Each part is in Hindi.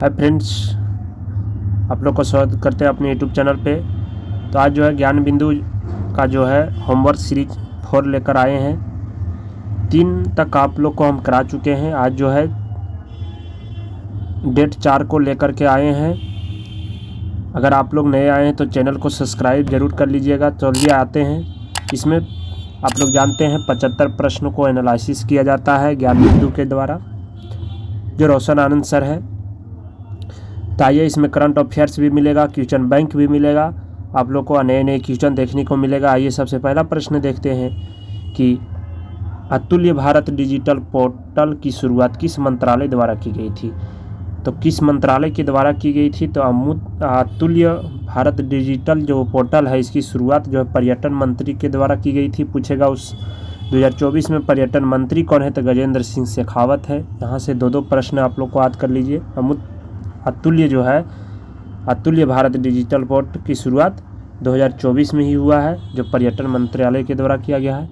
हाय फ्रेंड्स, आप लोग को स्वागत करते हैं अपने यूट्यूब चैनल पे। तो आज जो है ज्ञान बिंदु का जो है होमवर्क सीरीज 4 लेकर आए हैं। 3 तक आप लोग को हम करा चुके हैं। आज जो है डेट 4 को लेकर के आए हैं। अगर आप लोग नए आए हैं तो चैनल को सब्सक्राइब ज़रूर कर लीजिएगा। चलिए आते हैं। इसमें आप लोग जानते हैं 75 प्रश्नों को एनालिसिस किया जाता है ज्ञान बिंदु के द्वारा, जो रोशन आनंद सर है। तो आइए, इसमें करंट अफेयर्स भी मिलेगा, क्वेश्चन बैंक भी मिलेगा, आप लोग को नए नए क्वेश्चन देखने को मिलेगा। आइए सबसे पहला प्रश्न देखते हैं कि अतुल्य भारत डिजिटल पोर्टल की शुरुआत किस मंत्रालय द्वारा की गई थी। तो किस मंत्रालय के द्वारा की गई थी? तो अतुल्य भारत डिजिटल जो पोर्टल है, इसकी शुरुआत जो है पर्यटन मंत्री के द्वारा की गई थी। पूछेगा उस 2024 में पर्यटन मंत्री कौन है? तो गजेंद्र सिंह शेखावत है। यहाँ से दो प्रश्न आप लोग को याद कर लीजिए। अतुल्य जो है, अतुल्य भारत डिजिटल पोर्टल की शुरुआत 2024 में ही हुआ है, जो पर्यटन मंत्रालय के द्वारा किया गया है।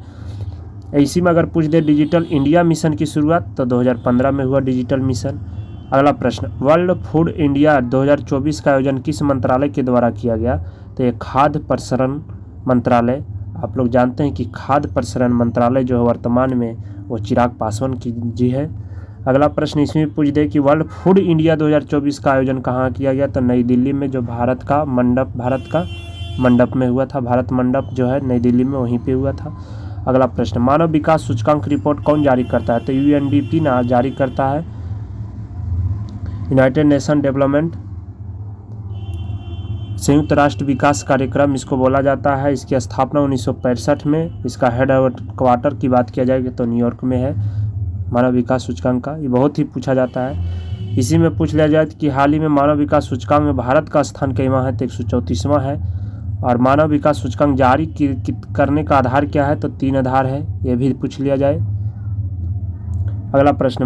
इसी में अगर पूछ दे डिजिटल इंडिया मिशन की शुरुआत, तो 2015 में हुआ डिजिटल मिशन। अगला प्रश्न, वर्ल्ड फूड इंडिया 2024 का आयोजन किस मंत्रालय के द्वारा किया गया? तो ये खाद्य प्रसंस्करण मंत्रालय। आप लोग जानते हैं कि खाद्य प्रसंस्करण मंत्रालय जो है वर्तमान में वो चिराग पासवान की जी है। अगला प्रश्न इसमें पूछ दे कि वर्ल्ड फूड इंडिया 2024 का आयोजन कहाँ किया गया? तो नई दिल्ली में, जो भारत का मंडप में हुआ था। भारत मंडप जो है नई दिल्ली में, वहीं पे हुआ था। अगला प्रश्न, मानव विकास सूचकांक रिपोर्ट कौन जारी करता है? तो यूएनडीपी जारी करता है, यूनाइटेड नेशन डेवलपमेंट, संयुक्त राष्ट्र विकास कार्यक्रम इसको बोला जाता है। इसकी स्थापना 1965 में। इसका हेड क्वार्टर की बात किया जाएगी तो न्यूयॉर्क में है। मानव विकास सूचकांक का ये बहुत ही पूछा जाता है। इसी में पूछ लिया जाए कि हाल ही में मानव विकास सूचकांक में भारत का स्थान कितना है? तो 134वां है। और मानव विकास सूचकांक जारी करने का आधार क्या है? तो 3 आधार है, ये भी पूछ लिया जाए। अगला प्रश्न,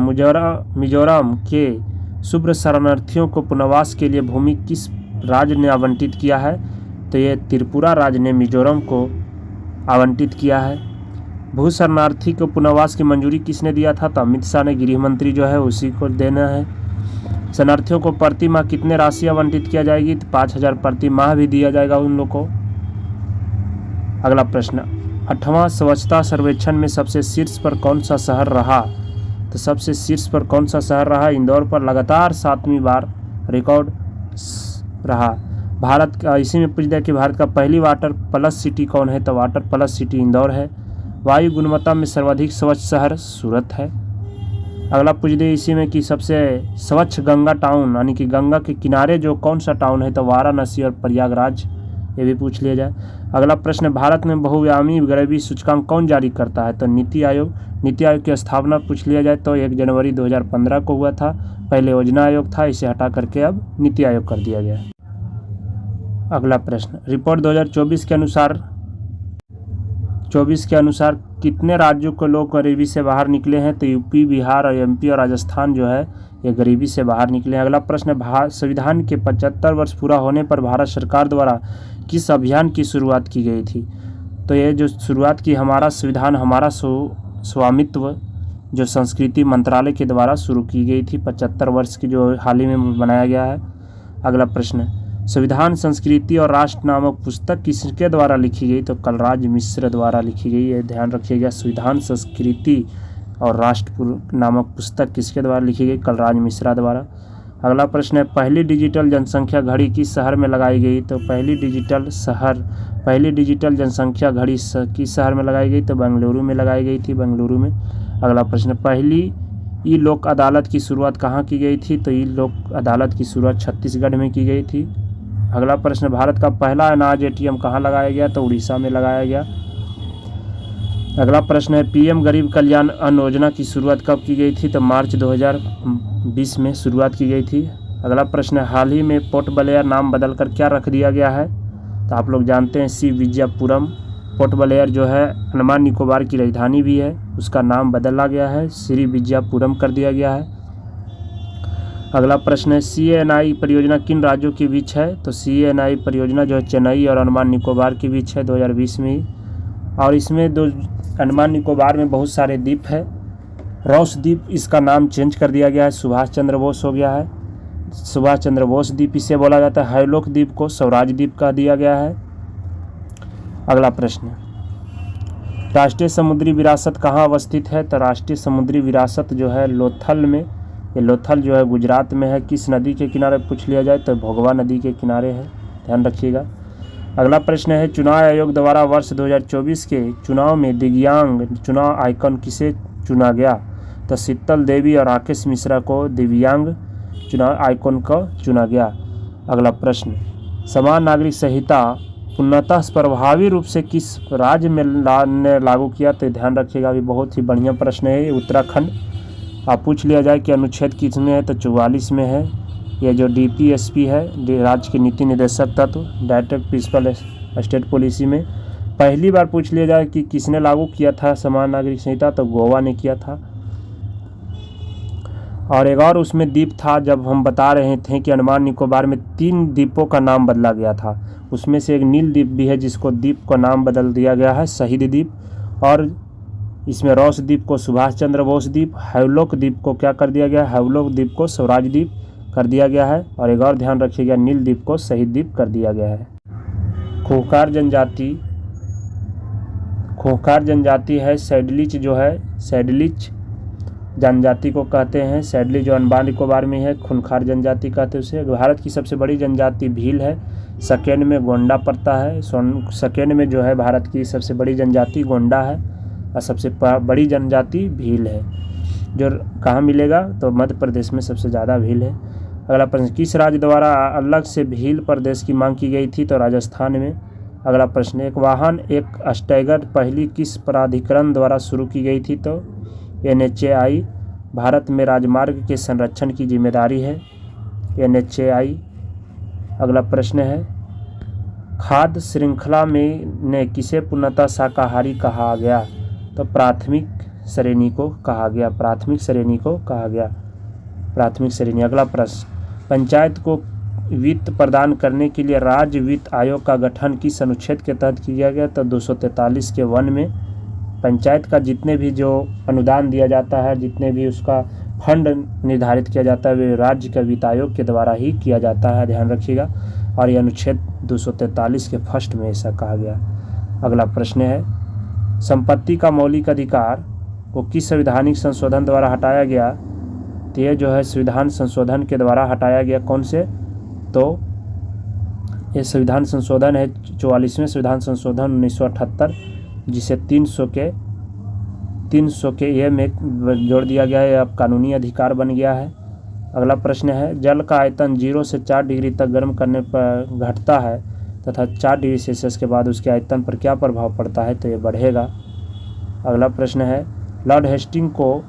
मिजोरम के शुभ्र शरणार्थियों को पुनर्वास के लिए भूमि किस राज्य ने आवंटित किया है? तो ये त्रिपुरा राज्य ने मिजोरम को आवंटित किया है। भू शरणार्थी को पुनर्वास की मंजूरी किसने दिया था? तो अमित शाह ने, गृह मंत्री जो है उसी को देना है। शरणार्थियों को प्रति माह कितने राशि आवंटित किया जाएगी? तो 5,000 प्रति माह भी दिया जाएगा उन लोग को। अगला प्रश्न, 8वां स्वच्छता सर्वेक्षण में सबसे शीर्ष पर कौन सा शहर रहा? तो सबसे शीर्ष पर कौन सा शहर रहा? इंदौर पर लगातार 7वीं बार रिकॉर्ड रहा। भारत का, इसी में पूछ दिया कि भारत का पहली वाटर प्लस सिटी कौन है? तो वाटर प्लस सिटी इंदौर है। वायु गुणवत्ता में सर्वाधिक स्वच्छ शहर सूरत है। अगला पूछ दे इसी में कि सबसे स्वच्छ गंगा टाउन, यानी कि गंगा के किनारे जो कौन सा टाउन है? तो वाराणसी और प्रयागराज, ये भी पूछ लिया जाए। अगला प्रश्न, भारत में बहुआयामी गरीबी सूचकांक कौन जारी करता है? तो नीति आयोग। नीति आयोग की स्थापना पूछ लिया जाए तो 1 जनवरी 2015 को हुआ था। पहले योजना आयोग था, इसे हटा करके अब नीति आयोग कर दिया गया। अगला प्रश्न, रिपोर्ट 2024 के अनुसार कितने राज्यों के लोग गरीबी से बाहर निकले हैं? तो यूपी, बिहार और एमपी और राजस्थान जो है ये गरीबी से बाहर निकले हैं। अगला प्रश्न, संविधान के 75 वर्ष पूरा होने पर भारत सरकार द्वारा किस अभियान की शुरुआत की गई थी? तो ये जो शुरुआत की हमारा संविधान हमारा स्वामित्व जो संस्कृति मंत्रालय के द्वारा शुरू की गई थी, 75 वर्ष की जो हाल ही में बनाया गया है। अगला प्रश्न, संविधान संस्कृति और राष्ट्र नामक पुस्तक किसके द्वारा लिखी गई? तो कलराज मिश्र द्वारा लिखी गई। ये ध्यान रखिएगा, संविधान संस्कृति और राष्ट्र नामक पुस्तक किसके द्वारा लिखी गई? कलराज मिश्रा द्वारा। अगला प्रश्न है, पहली डिजिटल जनसंख्या घड़ी किस शहर में लगाई गई? तो पहली डिजिटल जनसंख्या घड़ी किस शहर में लगाई गई? तो बेंगलुरु में लगाई गई थी, बेंगलुरु में। अगला प्रश्न, पहली ई लोक अदालत की शुरुआत कहाँ की गई थी? तो ई लोक अदालत की शुरुआत छत्तीसगढ़ में की गई थी। अगला प्रश्न, भारत का पहला अनाज एटीएम कहाँ लगाया गया? तो उड़ीसा में लगाया गया। अगला प्रश्न है, पीएम गरीब कल्याण अन्न योजना की शुरुआत कब की गई थी? तो मार्च 2020 में शुरुआत की गई थी। अगला प्रश्न है, हाल ही में पोर्ट ब्लेयर नाम बदलकर क्या रख दिया गया है? तो आप लोग जानते हैं श्री विजयपुरम। पोर्ट ब्लेयर जो है अंडमान निकोबार की राजधानी भी है, उसका नाम बदला गया है, श्री विजयपुरम कर दिया गया है। अगला प्रश्न है, CNI परियोजना किन राज्यों के बीच है? तो CNI परियोजना जो है चेन्नई और अंडमान निकोबार के बीच है 2020 में ही। और इसमें अंडमान निकोबार में बहुत सारे द्वीप है। रॉस द्वीप, इसका नाम चेंज कर दिया गया है, सुभाष चंद्र बोस हो गया है। सुभाष चंद्र बोस द्वीप इसे बोला जाता है। हैवलॉक द्वीप को स्वराज द्वीप कह दिया गया है। अगला प्रश्न, राष्ट्रीय समुद्री विरासत कहाँ अवस्थित है? तो राष्ट्रीय समुद्री विरासत जो है लोथल में, ये लोथल जो है गुजरात में है। किस नदी के किनारे पूछ लिया जाए तो भोगवा नदी के किनारे है, ध्यान रखिएगा। अगला प्रश्न है, चुनाव आयोग द्वारा वर्ष 2024 के चुनाव में दिव्यांग चुनाव आइकन किसे चुना गया? तो शीतल देवी और राकेश मिश्रा को दिव्यांग चुनाव आइकन को चुना गया। अगला प्रश्न, समान नागरिक संहिता पूर्णतः प्रभावी रूप से किस राज्य में ने लागू किया? तो ध्यान रखिएगा, अभी बहुत ही बढ़िया प्रश्न है। उत्तराखंड। आप पूछ लिया जाए कि अनुच्छेद किस में है? तो 44 में है। ये जो DPSP है, राज्य के नीति निदेशक तत्व, डायरेक्टर प्रिंसिपल स्टेट पॉलिसी में पहली बार पूछ लिया जाए कि किसने लागू किया था समान नागरिक संहिता? तो गोवा ने किया था। और एक और उसमें द्वीप था, जब हम बता रहे थे कि अंडमान निकोबार में 3 द्वीपों का नाम बदला गया था, उसमें से एक नील द्वीप भी है जिसको द्वीप का नाम बदल दिया गया है शहीद द्वीप। और इसमें रॉस द्वीप को सुभाष चंद्र बोस द्वीप, हैवलॉक द्वीप को क्या कर दिया गया? हैवलॉक द्वीप को स्वराज द्वीप कर दिया गया है। और एक और ध्यान रखिएगा, नील द्वीप को शहीद द्वीप कर दिया गया है। खूंखार जनजाति है सैडलिच, जो है सैडलिच जनजाति को कहते हैं। सैडली जो अंडमान निकोबार में है, खूंखार जनजाति कहते हैं उसे। भारत की सबसे बड़ी जनजाति भील है, सेकेंड में गोंडा पड़ता है। सेकेंड में जो है भारत की सबसे बड़ी जनजाति गोंडा है और सबसे बड़ी जनजाति भील है। जो कहाँ मिलेगा? तो मध्य प्रदेश में सबसे ज़्यादा भील है। अगला प्रश्न, किस राज्य द्वारा अलग से भील प्रदेश की मांग की गई थी? तो राजस्थान में। अगला प्रश्न, एक वाहन एक स्टैगर पहली किस प्राधिकरण द्वारा शुरू की गई थी? तो NHAI। भारत में राजमार्ग के संरक्षण की जिम्मेदारी है NHAI। अगला प्रश्न है, खाद्य श्रृंखला में ने किसे पूर्णतः शाकाहारी कहा गया? तो प्राथमिक श्रेणी को कहा गया, प्राथमिक श्रेणी को कहा गया, प्राथमिक श्रेणी। अगला प्रश्न, पंचायत को वित्त प्रदान करने के लिए राज्य वित्त आयोग का गठन किस अनुच्छेद के तहत किया गया? तो 243 के 1 में पंचायत का जितने भी जो अनुदान दिया जाता है, जितने भी उसका फंड निर्धारित किया जाता है, वे राज्य का वित्त आयोग के द्वारा ही किया जाता है, ध्यान रखिएगा। और ये अनुच्छेद 243 के फर्स्ट में ऐसा कहा गया। अगला प्रश्न है, संपत्ति का मौलिक अधिकार को किस संवैधानिक संशोधन द्वारा हटाया गया? तो ये जो है संविधान संशोधन के द्वारा हटाया गया। कौन से? तो ये संविधान संशोधन है 44वें संविधान संशोधन 1978, जिसे 300 के ए में जोड़ दिया गया है, अब कानूनी अधिकार बन गया है। अगला प्रश्न है, जल का आयतन 0 से 4 डिग्री तक गर्म करने पर घटता है तथा 4 डिग्री सेल्सियस के बाद उसके आयतन पर क्या प्रभाव पड़ता है? तो ये बढ़ेगा। अगला प्रश्न है, लॉर्ड हेस्टिंग को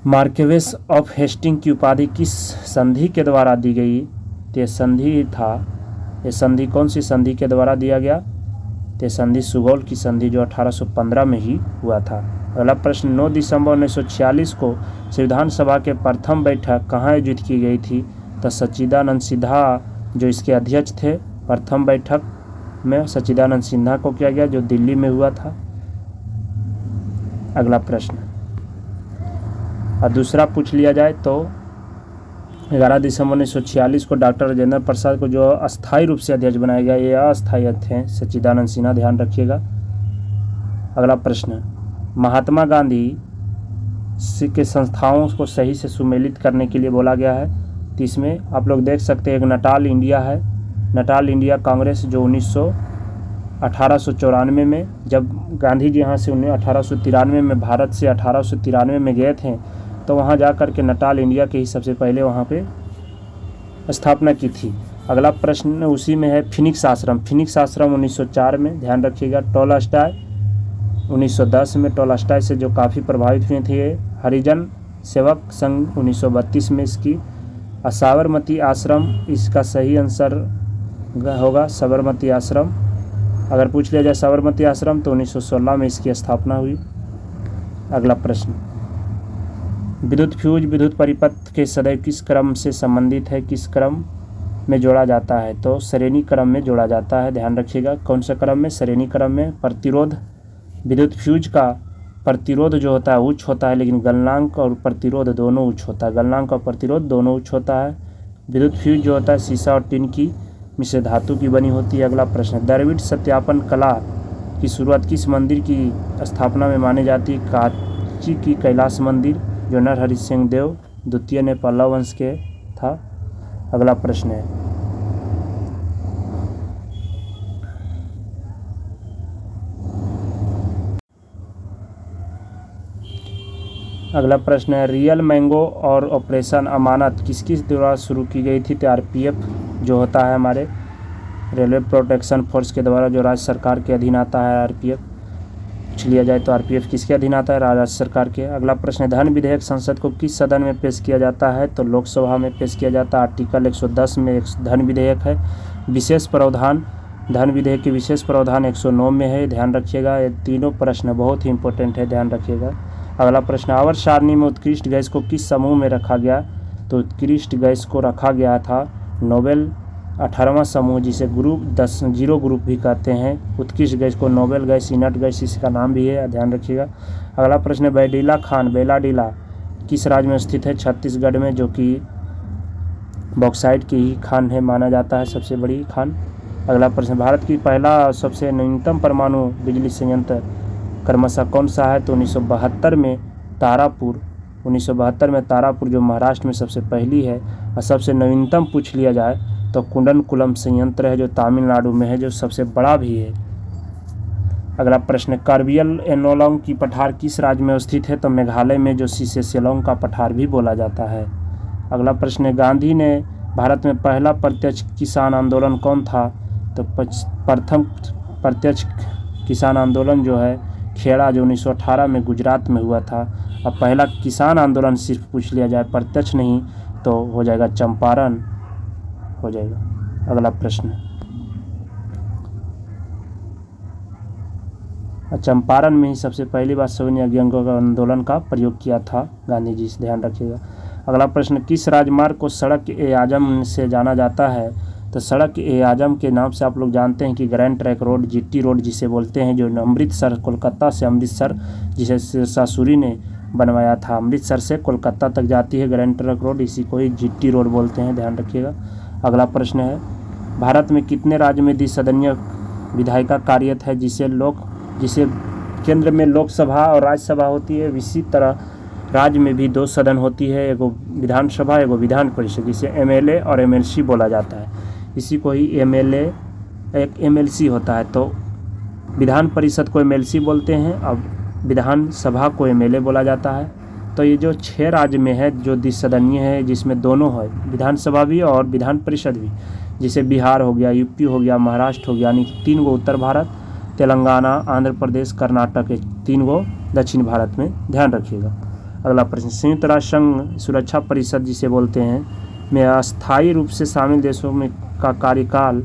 मार्क्वेस ऑफ हेस्टिंग की उपाधि किस संधि के द्वारा दी गई? तो ये संधि था, ये संधि कौन सी संधि के द्वारा दिया गया? तो संधि सुगौल की संधि जो 1815 में ही हुआ था। अगला प्रश्न, 9 दिसंबर 1946 को संविधान सभा के प्रथम बैठक कहाँ आयोजित की गई थी? तो सच्चिदानंद सिन्हा जो इसके अध्यक्ष थे, प्रथम बैठक में सच्चिदानंद सिन्हा को किया गया, जो दिल्ली में हुआ था। अगला प्रश्न और दूसरा पूछ लिया जाए तो 11 दिसंबर 1946 को डॉक्टर राजेंद्र प्रसाद को जो अस्थायी रूप से अध्यक्ष बनाया गया, ये अस्थायी थे सच्चिदानंद सिन्हा, ध्यान रखिएगा। अगला प्रश्न, महात्मा गांधी के संस्थाओं को सही से सुमेलित करने के लिए बोला गया है। तो इसमें आप लोग देख सकते हैं, एक नटाल इंडिया है, नटाल इंडिया कांग्रेस जो 1894 में, जब गांधी जी यहाँ से 1893 में भारत से 1893 में गए थे, तो वहाँ जा कर के नटाल इंडिया के ही सबसे पहले वहाँ पे स्थापना की थी। अगला प्रश्न उसी में है, फिनिक्स आश्रम। फिनिक्स आश्रम 1904 में, ध्यान रखिएगा। टॉलस्टॉय 1910 में, टॉलस्टॉय से जो काफ़ी प्रभावित हुए थे। हरिजन सेवक संघ 1932 में इसकी। साबरमती आश्रम इसका सही आंसर होगा, साबरमती आश्रम। अगर पूछ लिया जाए साबरमती आश्रम तो 1916 में इसकी स्थापना हुई। अगला प्रश्न, विद्युत फ्यूज विद्युत परिपथ के सदैव किस क्रम से संबंधित है? किस क्रम में जोड़ा जाता है? तो श्रेणी क्रम में जोड़ा जाता है, ध्यान रखिएगा। कौन सा क्रम में? श्रेणी क्रम में। प्रतिरोध विद्युत फ्यूज का प्रतिरोध जो होता है उच्च होता है, लेकिन गलनांक और प्रतिरोध दोनों उच्च होता है। गलनांक और प्रतिरोध दोनों उच्च होता है। विद्युत फ्यूज जो होता है शीशा और टिन की मिश्र धातु की बनी होती है। अगला प्रश्न, द्रविड़ सत्यापन कला की शुरुआत किस मंदिर की स्थापना में मानी जाती है? कांची की कैलाश मंदिर, जो नरहरि सिंह देव द्वितीय ने पल्लव वंश के था। अगला प्रश्न है, अगला प्रश्न है, रियल मैंगो और ऑपरेशन अमानत किस किस द्वारा शुरू की गई थी? तो आरपीएफ जो होता है हमारे रेलवे प्रोटेक्शन फोर्स के द्वारा, जो राज्य सरकार के अधीन आता है। आरपीएफ पूछ लिया जाए तो आरपीएफ किसके अधीन आता है? राज्य सरकार के। अगला प्रश्न है, धन विधेयक संसद को किस सदन में पेश किया जाता है? तो लोकसभा में पेश किया जाता है। आर्टिकल 110 में एक धन विधेयक है। विशेष प्रावधान, धन विधेयक के विशेष प्रावधान 109 में है, ध्यान रखिएगा। ये तीनों प्रश्न बहुत ही इंपॉर्टेंट है, ध्यान रखिएगा। अगला प्रश्न, आवर्त सारणी में उत्कृष्ट गैस को किस समूह में रखा गया? तो उत्कृष्ट गैस को रखा गया था नोबेल 18वां समूह, जिसे ग्रुप 0 ग्रुप भी कहते हैं। उत्कृष्ट गैस को नोबेल गैस, इनर्ट गैस इसका नाम भी है, ध्यान रखिएगा। अगला प्रश्न, बैडिला खान बेलाडीला किस राज्य में स्थित है? छत्तीसगढ़ में, जो कि बॉक्साइट की ही खान है, माना जाता है सबसे बड़ी खान। अगला प्रश्न, भारत की पहला सबसे न्यूनतम परमाणु बिजली संयंत्र क्रमशः कौन सा है? तो 1972 में तारापुर, 1972 में तारापुर जो महाराष्ट्र में सबसे पहली है। और सबसे नवीनतम पूछ लिया जाए तो कुंडनकुलम संयंत्र है, जो तमिलनाडु में है, जो सबसे बड़ा भी है। अगला प्रश्न, कार्बियल एनोलोंग की पठार किस राज्य में स्थित है? तो मेघालय में, जो सिसेलोंग का पठार भी बोला जाता है। अगला प्रश्न, गांधी ने भारत में पहला प्रत्यक्ष किसान आंदोलन कौन था? तो प्रथम प्रत्यक्ष किसान आंदोलन जो है खेड़ा, जो 1918 में गुजरात में हुआ था। अब पहला किसान आंदोलन सिर्फ पूछ लिया जाए, प्रत्यक्ष नहीं, तो हो जाएगा चंपारण हो जाएगा। अगला प्रश्न, चंपारण में ही सबसे पहली बार सविनय आंदोलन का प्रयोग किया था गांधी जी, से ध्यान रखिएगा। अगला प्रश्न, किस राजमार्ग को सड़क ए आजम से जाना जाता है? तो सड़क ए आजम के नाम से आप लोग जानते हैं कि grand trunk road, GT road जिसे बोलते हैं, जो अमृतसर, कोलकाता से अमृतसर, जिसे शेरशाह सूरी ने बनवाया था, अमृतसर से कोलकाता तक जाती है ग्रैंड ट्रैंक रोड, इसी को ही जीटी रोड बोलते हैं, ध्यान रखिएगा। अगला प्रश्न है, भारत में कितने राज्य में द्विसदनीय विधायिका कार्यरत है? जिसे केंद्र में लोकसभा और राज्यसभा होती है, इसी तरह राज्य में भी 2 सदन होती है, एगो विधानसभा एगो विधान परिषद, जिसे एमएलए और एमएलसी बोला जाता है। इसी को ही एमएलए एक एमएलसी होता है, तो विधान परिषद को एमएलसी बोलते हैं, अब विधानसभा को एमएलए बोला जाता है। तो ये जो 6 राज्य में है जो द्विसदनीय है, जिसमें दोनों है, विधानसभा भी और विधान परिषद भी, जैसे बिहार हो गया, यूपी हो गया, महाराष्ट्र हो गया, यानी 3 गो उत्तर भारत, तेलंगाना, आंध्र प्रदेश, कर्नाटक, 3 गो दक्षिण भारत में, ध्यान रखिएगा। अगला प्रश्न, संयुक्त राष्ट्र संघ सुरक्षा परिषद जिसे बोलते हैं में अस्थायी रूप से शामिल देशों में का कार्यकाल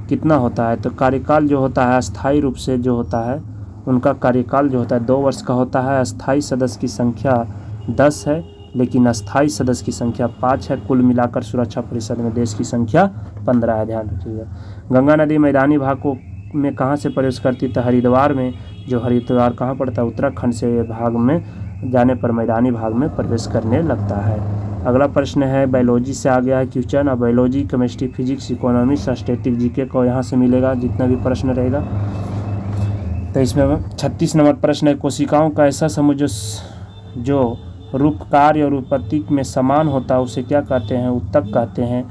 कितना होता है? तो कार्यकाल जो होता है अस्थायी रूप से जो होता है उनका कार्यकाल जो होता है 2 वर्ष का होता है। अस्थायी सदस्य की संख्या 10 है, लेकिन अस्थायी सदस्य की संख्या 5 है। कुल मिलाकर सुरक्षा परिषद में देश की संख्या 15 है, ध्यान रखिएगा। गंगा नदी मैदानी भाग को में कहाँ से प्रवेश करती? तो हरिद्वार में, जो हरिद्वार कहाँ पड़ता है? उत्तराखंड से भाग में जाने पर मैदानी भाग में प्रवेश करने लगता है। अगला प्रश्न है, बायोलॉजी से आ गया है क्वेश्चन। अब biology, chemistry, physics, economics, static, GK को यहाँ से मिलेगा जितना भी प्रश्न रहेगा। तो इसमें 36 नंबर प्रश्न है, कोशिकाओं का ऐसा समूह जो रूप, कार्य और उत्पत्ति में समान होता है उसे क्या कहते हैं? उत्तक कहते हैं।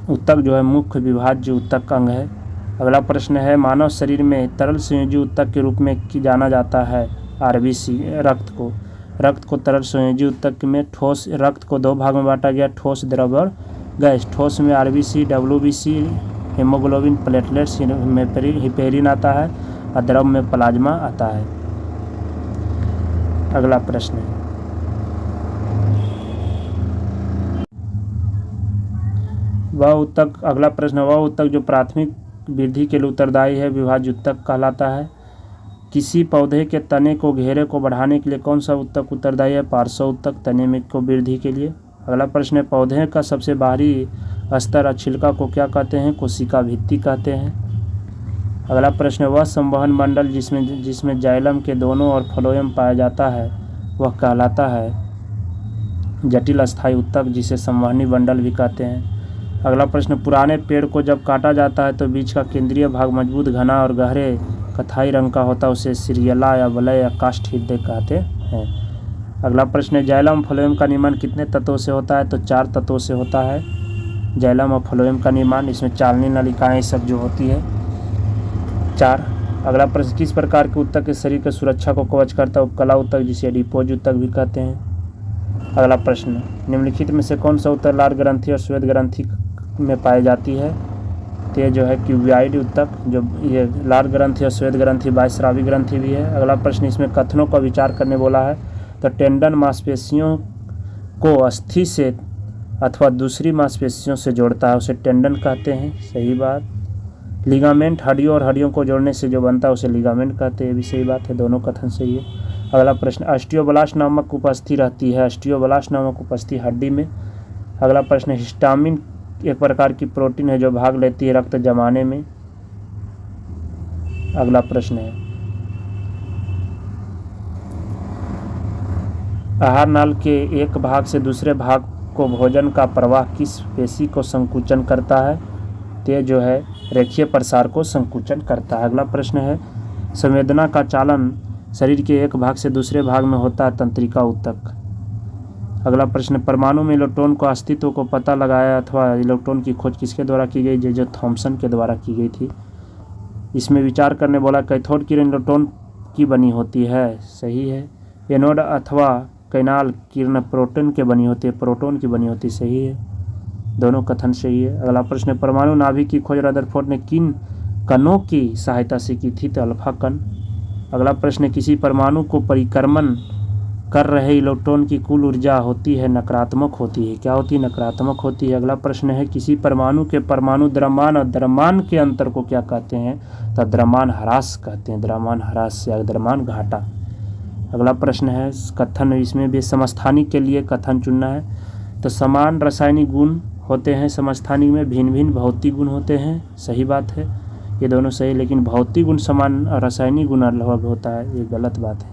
उत्तक जो है मुख्य विभाज्य उत्तक अंग है। अगला प्रश्न है, मानव शरीर में तरल संयोजी उत्तक के रूप में जाना जाता है आरबीसी, रक्त को तरल संयोजी उत्तक में ठोस, रक्त को 2 भाग में बांटा गया, ठोस, द्रव और गैस। ठोस में RBC, WBC, haemoglobin, platelets, heparin आता है, और द्रव में प्लाज्मा आता है। अगला प्रश्न है, वह उत्तक, अगला प्रश्न, वह उत्तक जो प्राथमिक वृद्धि के लिए उत्तरदायी है विभाज्य उत्तक कहलाता है। किसी पौधे के तने को, घेरे को बढ़ाने के लिए कौन सा उत्तक उत्तरदायी है? पार्श्व उत्तक, तने में को वृद्धि के लिए। अगला प्रश्न है, पौधे का सबसे बाहरी स्तर छिलका को क्या कहते हैं? कोशिका भित्ति कहते हैं। अगला प्रश्न, वह संवहन मंडल जिसमें जाइलम के दोनों ओर फ्लोएम पाया जाता है वह कहलाता है जटिल अस्थायी ऊतक, जिसे संवहनी मंडल भी कहते हैं। अगला प्रश्न, पुराने पेड़ को जब काटा जाता है तो बीच का केंद्रीय भाग मजबूत, घना और गहरे कथाई रंग का होता है, उसे सीरियला या वलय या काष्ठ हृदय कहते हैं। अगला प्रश्न, जाइलम फ्लोएम का निर्माण कितने तत्वों से होता है? तो 4 तत्वों से होता है जाइलम और फ्लोएम का निर्माण। इसमें चालनी नलिकाएँ सब जो होती है 4। अगला प्रश्न, किस प्रकार के ऊतक के शरीर की सुरक्षा को कवच करता है? उपकला ऊतक, जिसे एडिपोज ऊतक भी कहते हैं। अगला प्रश्न, निम्नलिखित में से कौन सा ऊतक लाल ग्रंथि और श्वेत ग्रंथि में पाई जाती है? तो ये जो है क्यूबियाइड ऊतक, जो ये लाल ग्रंथि और श्वेत ग्रंथि बाह्यस्रावी ग्रंथि भी है। अगला प्रश्न, इसमें कथनों का विचार करने बोला है। तो टेंडन मांसपेशियों को अस्थि से अथवा दूसरी मांसपेशियों से जोड़ता है, उसे टेंडन कहते हैं, सही बात। लिगामेंट, हड्डियों और हड्डियों को जोड़ने से जो बनता है उसे लिगामेंट कहते हैं, ये भी सही बात है, दोनों कथन सही है। अगला प्रश्न, ऑस्टियोब्लास्ट नामक उपस्थिति रहती है, ऑस्टियोब्लास्ट नामक उपस्थिति हड्डी में। अगला प्रश्न, हिस्टामिन एक प्रकार की प्रोटीन है जो भाग लेती है रक्त जमाने में। अगला प्रश्न है, आहार नाल के एक भाग से दूसरे भाग को भोजन का प्रवाह किस पेशी को संकुचन करता है? ते जो है रेखीय प्रसार को संकुचन करता है। अगला प्रश्न है, संवेदना का चालन शरीर के एक भाग से दूसरे भाग में होता है, तंत्रिका ऊतक। अगला प्रश्न, परमाणु में इलेक्ट्रॉन को अस्तित्व को पता लगाया अथवा इलेक्ट्रॉन की खोज किसके द्वारा की गई? जो थॉमसन के द्वारा की गई थी। इसमें विचार करने बोला, कैथोड किरण इलेक्ट्रॉन की बनी होती है, सही है। एनोड अथवा कैनाल किरण प्रोटॉन के बनी होती है, प्रोटॉन की बनी होती, सही है, दोनों कथन सही है। अगला प्रश्न, परमाणु नाभिक की खोज रदरफोर्ड ने किन कणों की सहायता से की थी? तो अल्फा कण। अगला प्रश्न, किसी परमाणु को परिक्रमण कर रहे इलेक्ट्रॉन की कुल ऊर्जा होती है नकारात्मक होती है, क्या होती है? नकारात्मक होती है। अगला प्रश्न है, किसी परमाणु के परमाणु द्रव्यमान और द्रव्यमान के अंतर को क्या कहते हैं? तो द्रव्यमान ह्रास कहते हैं, द्रव्यमान ह्रास या द्रव्यमान घाटा। अगला प्रश्न है कथन, इसमें भी समस्थानिक के लिए कथन चुनना है। तो समान रासायनिक गुण होते हैं समस्थानिक में, भिन्न भिन्न भौतिक गुण होते हैं, सही बात है, ये दोनों सही। लेकिन भौतिक गुण समान और रासायनिक गुण अलग होता है, ये गलत बात है,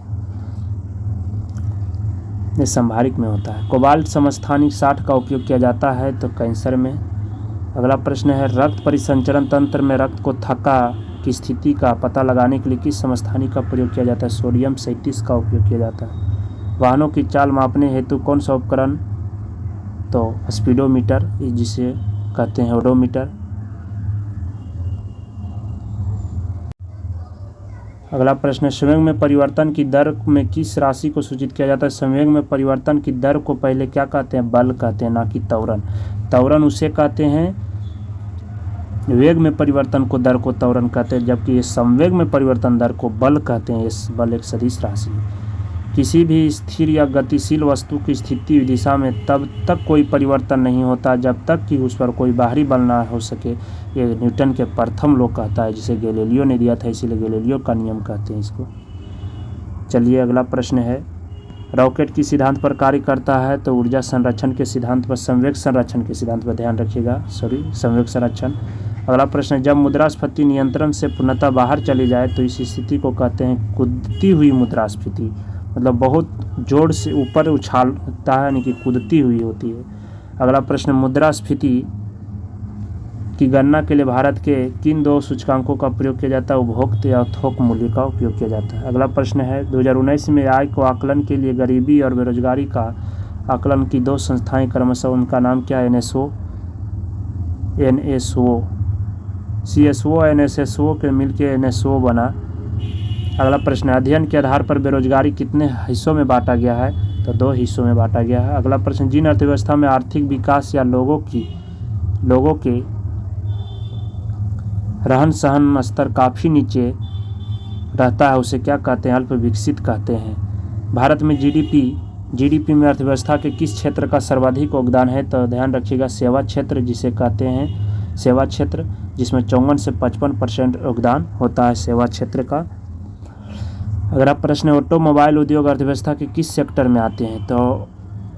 ये संभारिक में होता है। कोबाल्ट समस्थानिक 60 का उपयोग किया जाता है तो कैंसर में। अगला प्रश्न है, रक्त परिसंचरण तंत्र में रक्त को थक्का की स्थिति का पता लगाने के लिए किस समस्थानिक का प्रयोग किया जाता है? सोडियम 37 का उपयोग किया जाता है। वाहनों की चाल मापने हेतु कौन सा उपकरण? तो स्पीडोमीटर, जिसे कहते हैं ओडोमीटर। अगला प्रश्न, संवेग में परिवर्तन की दर में किस राशि को सूचित किया जाता है? संवेग में परिवर्तन की दर को पहले क्या कहते हैं? बल कहते हैं, ना कि त्वरण। त्वरण उसे कहते हैं, वेग में परिवर्तन को दर को त्वरण कहते हैं, जबकि ये संवेग में परिवर्तन दर को बल कहते हैं। इस बल एक सदिश राशि है। किसी भी स्थिर या गतिशील वस्तु की स्थिति दिशा में तब तक कोई परिवर्तन नहीं होता जब तक कि उस पर कोई बाहरी बल ना हो सके, ये न्यूटन के प्रथम लॉ कहता है, जिसे गैलीलियो ने दिया था, इसीलिए गैलीलियो का नियम कहते हैं इसको। चलिए अगला प्रश्न है, रॉकेट किस सिद्धांत पर कार्य करता है? तो ऊर्जा संरक्षण के सिद्धांत पर, संवेग संरक्षण के सिद्धांत पर ध्यान रखिएगा, संवेग संरक्षण। अगला प्रश्न, जब मुद्रास्फीति नियंत्रण से पूर्णतः बाहर चली जाए तो इस स्थिति को कहते हैं कूदती हुई मुद्रास्फीति, मतलब बहुत जोर से ऊपर उछालता है, यानी कि कूदती हुई होती है। अगला प्रश्न, मुद्रास्फीति की गणना के लिए भारत के किन 2 सूचकांकों का प्रयोग किया जाता है? उपभोक्ता या थोक मूल्य का उपयोग किया जाता है। अगला प्रश्न है, 2019 में आय को आकलन के लिए गरीबी और बेरोजगारी का आकलन की 2 संस्थाएं क्रमशः, उनका नाम क्या है? एनएसओ, सीएसओ एनएसएसओ के मिलकर एनएसओ बना। अगला प्रश्न, अध्ययन के आधार पर बेरोजगारी कितने हिस्सों में बांटा गया है? तो 2 हिस्सों में बांटा गया है। अगला प्रश्न, जिन अर्थव्यवस्था में आर्थिक विकास या लोगों के रहन सहन स्तर काफ़ी नीचे रहता है उसे क्या कहते हैं? अल्प विकसित कहते हैं। भारत में जीडीपी में अर्थव्यवस्था के किस क्षेत्र का सर्वाधिक योगदान है? तो ध्यान रखिएगा, सेवा क्षेत्र, जिसे कहते हैं सेवा क्षेत्र, जिसमें 54 से 55% योगदान होता है सेवा क्षेत्र का। अगला प्रश्न, ऑटोमोबाइल उद्योग अर्थव्यवस्था के किस सेक्टर में आते हैं? तो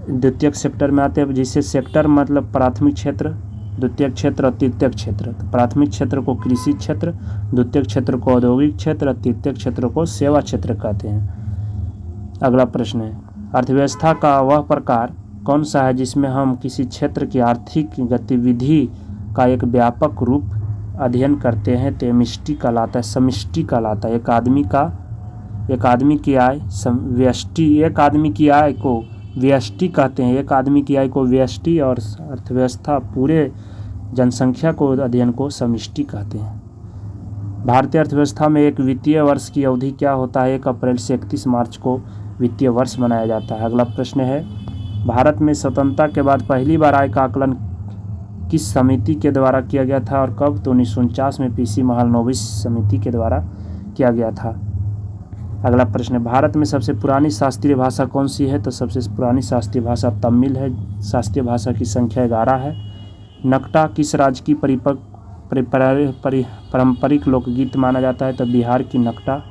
द्वितीयक सेक्टर में आते हैं, जिसे सेक्टर मतलब प्राथमिक क्षेत्र, द्वितीयक क्षेत्र और तृतीयक क्षेत्र। तो प्राथमिक क्षेत्र को कृषि क्षेत्र, द्वितीयक क्षेत्र को औद्योगिक क्षेत्र और तृतीयक क्षेत्र को सेवा क्षेत्र कहते हैं। अगला प्रश्न है, अर्थव्यवस्था का वह प्रकार कौन सा है जिसमें हम किसी क्षेत्र की आर्थिक गतिविधि का एक व्यापक रूप अध्ययन करते हैं? तो समष्टि कहलाता है, समष्टि कहलाता है। एक आदमी की आय व्यष्टि, एक आदमी की आय को व्यष्टि कहते हैं, एक आदमी की आय को व्यष्टि और अर्थव्यवस्था पूरे जनसंख्या को अध्ययन को समष्टि कहते हैं। भारतीय अर्थव्यवस्था में एक वित्तीय वर्ष की अवधि क्या होता है? 1 अप्रैल से 31 मार्च को वित्तीय वर्ष मनाया जाता है। अगला प्रश्न है, भारत में स्वतंत्रता के बाद पहली बार आय का आकलन किस समिति के द्वारा किया गया था और कब? तो 1949 में पीसी महालनोबिस समिति के द्वारा किया गया था। अगला प्रश्न है, भारत में सबसे पुरानी शास्त्रीय भाषा कौन सी है? तो सबसे पुरानी शास्त्रीय भाषा तमिल है। शास्त्रीय भाषा की संख्या 11 है। नकटा किस राज्य की पारंपरिक लोकगीत माना जाता है? तो बिहार की नकटा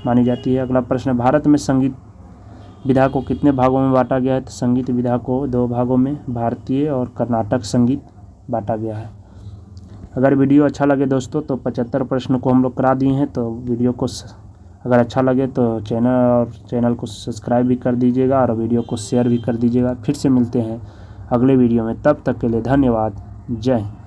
मानी जाती है। अगला प्रश्न है, भारत में संगीत विधा को कितने भागों में बांटा गया है? तो संगीत विधा को 2 भागों में, भारतीय और कर्नाटक संगीत, बांटा गया है। अगर वीडियो अच्छा लगे दोस्तों तो 75 प्रश्न को हम लोग करा दिए हैं। तो वीडियो को अगर अच्छा लगे तो चैनल को सब्सक्राइब भी कर दीजिएगा और वीडियो को शेयर भी कर दीजिएगा। फिर से मिलते हैं अगले वीडियो में, तब तक के लिए धन्यवाद। जय हिंद।